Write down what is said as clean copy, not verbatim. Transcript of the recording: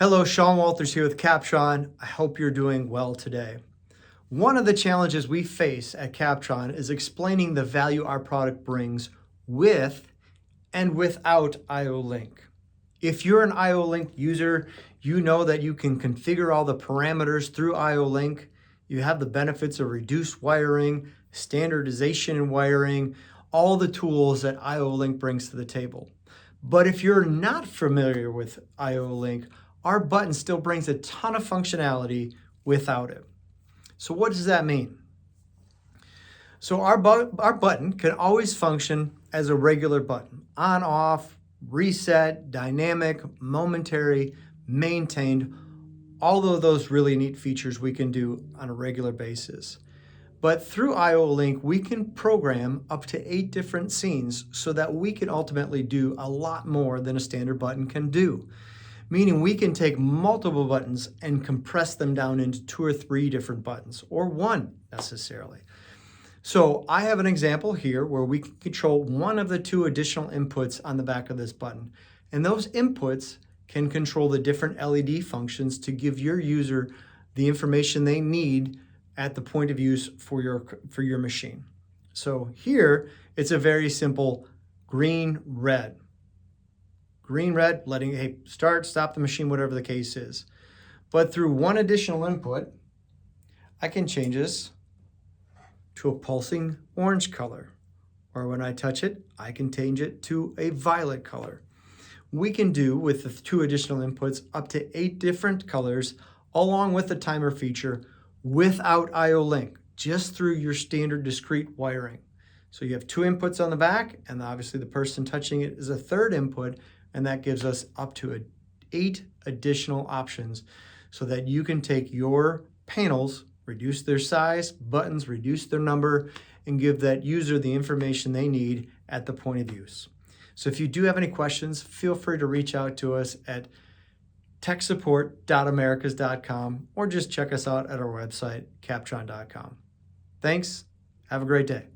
Hello, Sean Walters here with CAPTRON. I hope you're doing well today. One of the challenges we face at CAPTRON is explaining the value our product brings with and without IO-Link. If you're an IO-Link user, you know that you can configure all the parameters through IO-Link. You have the benefits of reduced wiring, standardization in wiring, all the tools that IO-Link brings to the table. But if you're not familiar with IO-Link, our button still brings a ton of functionality without it. So what does that mean? So our button can always function as a regular button, on, off, reset, dynamic, momentary, maintained, all of those really neat features we can do on a regular basis. But through IO-Link, we can program up to 8 different scenes so that we can ultimately do a lot more than a standard button can do. Meaning we can take multiple buttons and compress them down into 2 or 3 different buttons, or one necessarily. So I have an example here where we can control one of the 2 additional inputs on the back of this button. And those inputs can control the different LED functions to give your user the information they need at the point of use for your machine. So here, it's a very simple green, red. Green, red, letting, hey, start, stop the machine, whatever the case is. But through one additional input, I can change this to a pulsing orange color. Or when I touch it, I can change it to a violet color. We can do, with the 2 additional inputs, up to 8 different colors, along with the timer feature, without IO-Link, just through your standard discrete wiring. So you have 2 inputs on the back, and obviously the person touching it is a 3rd input, and that gives us up to 8 additional options so that you can take your panels, reduce their size, buttons, reduce their number, and give that user the information they need at the point of use. So if you do have any questions, feel free to reach out to us at techsupport.americas.com or just check us out at our website, captron.com. Thanks. Have a great day.